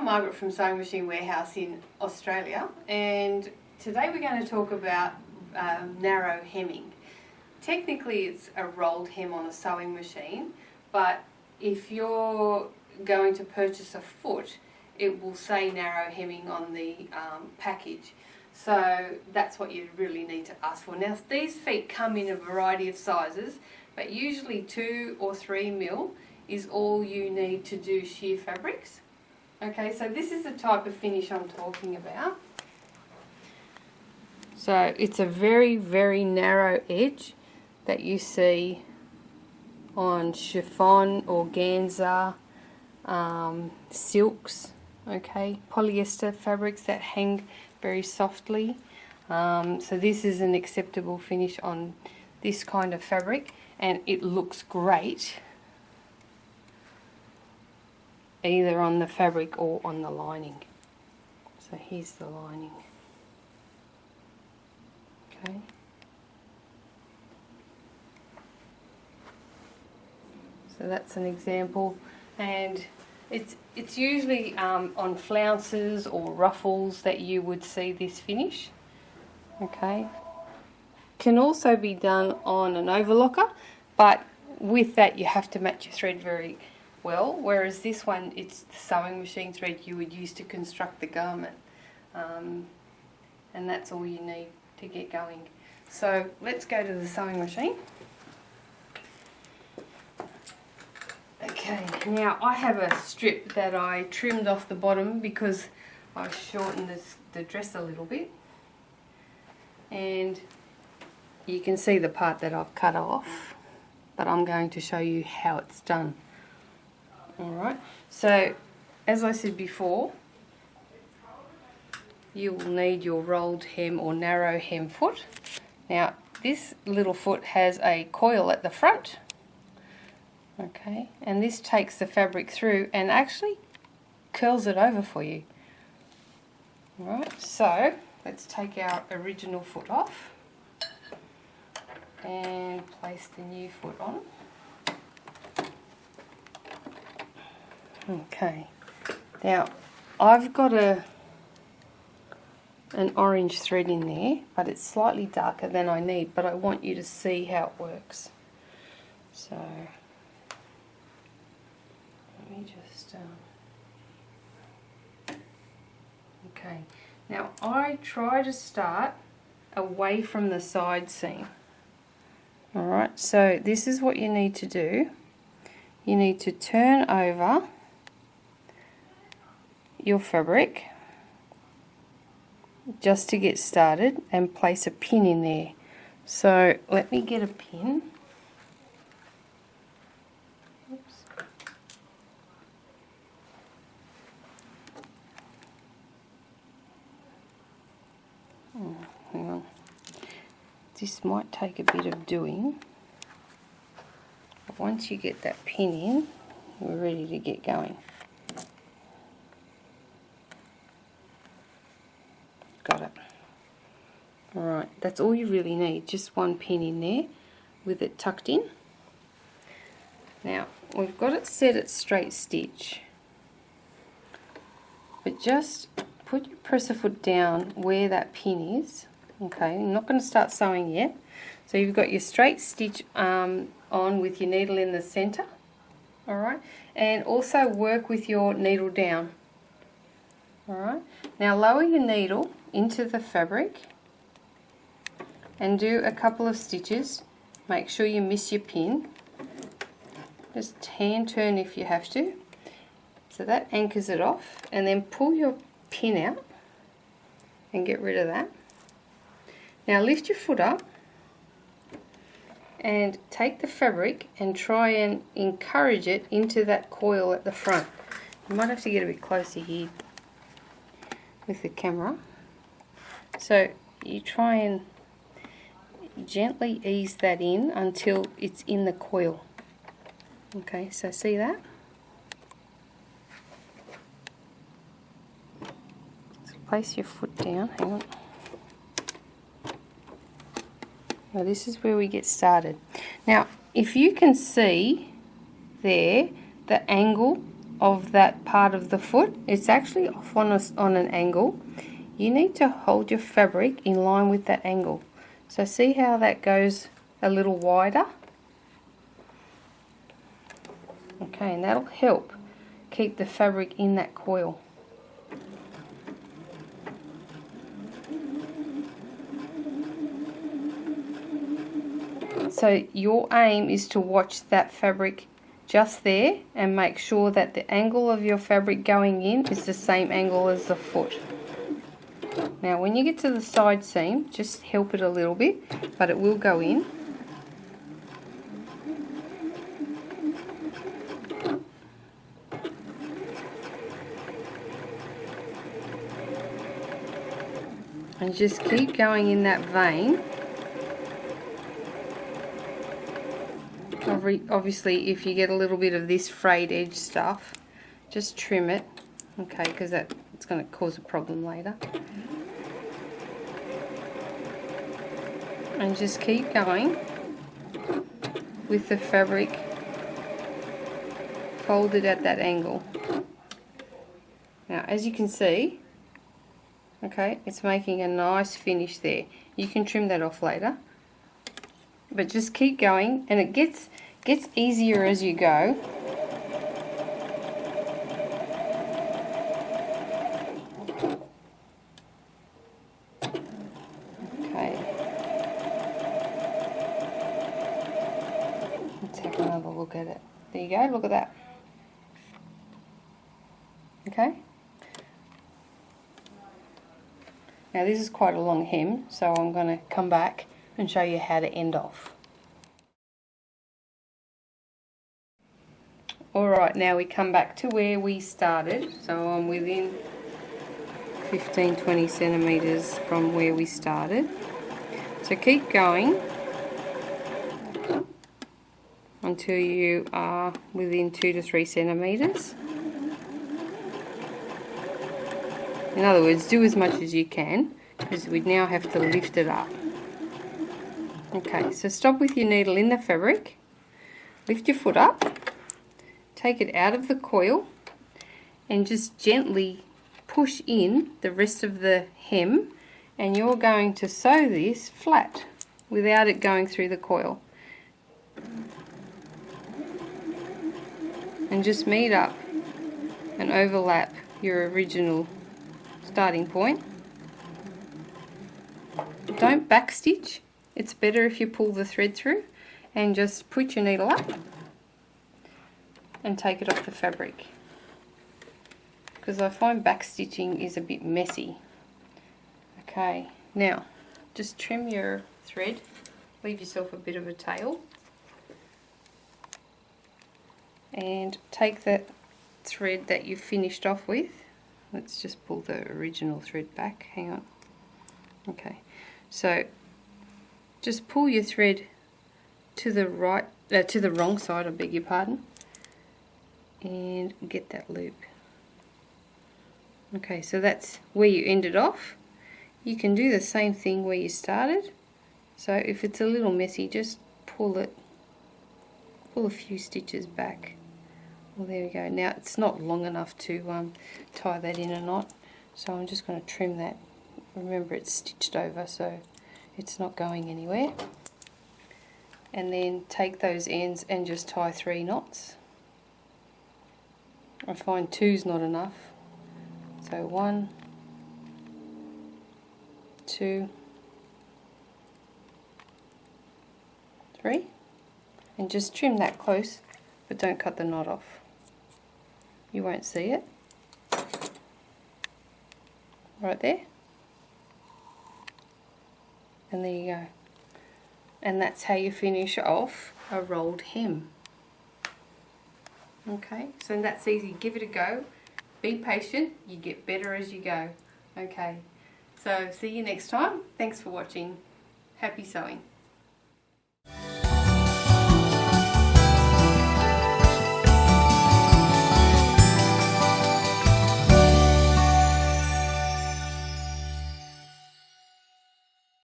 I'm Margaret from Sewing Machine Warehouse in Australia, and today we're going to talk about narrow hemming. Technically it's a rolled hem on a sewing machine, but if you're going to purchase a foot, it will say narrow hemming on the package. So that's what you really need to ask for. Now these feet come in a variety of sizes, but usually 2 or 3 mil is all you need to do sheer fabrics. Okay, so this is the type of finish I'm talking about. So it's a very, very narrow edge that you see on chiffon, organza, silks, okay, polyester fabrics that hang very softly. So this is an acceptable finish on this kind of fabric, and it looks great either on the fabric or on the lining. So here's the lining. Okay. So that's an example, and it's usually on flounces or ruffles that you would see this finish. Okay. Can also be done on an overlocker, but with that you have to match your thread very well, whereas this one, it's the sewing machine thread you would use to construct the garment, and that's all you need to get going. So let's go to the sewing machine. Okay, now I have a strip that I trimmed off the bottom because I shortened the dress a little bit, and you can see the part that I've cut off, but I'm going to show you how it's done. Alright, so as I said before, you will need your rolled hem or narrow hem foot. Now this little foot has a coil at the front, okay, and this takes the fabric through and actually curls it over for you. Alright, so let's take our original foot off and place the new foot on. Okay, now I've got an orange thread in there, but it's slightly darker than I need, but I want you to see how it works. So let me just okay, now I try to start away from the side seam. Alright, so this is what you need to do. You need to turn over your fabric just to get started and place a pin in there. So let me get a pin. Oops. Oh, hang on. This might take a bit of doing. But once you get that pin in, we're ready to get going. Got it. Alright, that's all you really need, just one pin in there with it tucked in. Now, we've got it set at straight stitch, but just put your presser foot down where that pin is. Okay, I'm not going to start sewing yet. So you've got your straight stitch on with your needle in the center. Alright, and also work with your needle down. Alright, now lower your needle into the fabric and do a couple of stitches. Make sure you miss your pin. Just hand turn if you have to. So that anchors it off, and then pull your pin out and get rid of that. Now lift your foot up and take the fabric and try and encourage it into that coil at the front. You might have to get a bit closer here with the camera. So you try and gently ease that in until it's in the coil. Okay, so see that? So place your foot down, hang on. Now this is where we get started. Now if you can see there the angle of that part of the foot. It's actually off on an angle. You need to hold your fabric in line with that angle. So see how that goes a little wider? Okay, and that'll help keep the fabric in that coil. So your aim is to watch that fabric just there and make sure that the angle of your fabric going in is the same angle as the foot. Now when you get to the side seam, just help it a little bit, but it will go in. And just keep going in that vein. Obviously, if you get a little bit of this frayed edge stuff, just trim it, okay, because it's going to cause a problem later. And just keep going with the fabric folded at that angle. Now, as you can see, okay, it's making a nice finish there. You can trim that off later, but just keep going, and it gets easier as you go. Okay, let's have another look at it. There you go, look at that. Okay, now this is quite a long hem, so I'm going to come back and show you how to end off. Alright, now we come back to where we started, so I'm within 15-20 centimeters from where we started. So keep going until you are within 2 to 3 centimeters. In other words, do as much as you can, because we now have to lift it up. Okay, so stop with your needle in the fabric, lift your foot up, take it out of the coil, and just gently push in the rest of the hem, and you're going to sew this flat without it going through the coil. And just meet up and overlap your original starting point. Don't backstitch. It's better if you pull the thread through, and just put your needle up and take it off the fabric, because I find backstitching is a bit messy. Okay, now just trim your thread, leave yourself a bit of a tail, and take that thread that you finished off with. Let's just pull the original thread back, hang on. Okay, so just pull your thread to the right, to the wrong side, I beg your pardon, and get that loop. Okay, so that's where you ended off. You can do the same thing where you started. So if it's a little messy, just pull a few stitches back. Well, there we go. Now it's not long enough to tie that in a knot, so I'm just going to trim that. Remember, it's stitched over, so it's not going anywhere. And then take those ends and just tie 3 knots. I find 2's not enough, so 1, 2, 3, and just trim that close, but don't cut the knot off. You won't see it. Right there. And there you go. And that's how you finish off a rolled hem. Okay, so that's easy. Give it a go. Be patient. You get better as you go. Okay, so see you next time. Thanks for watching. Happy sewing.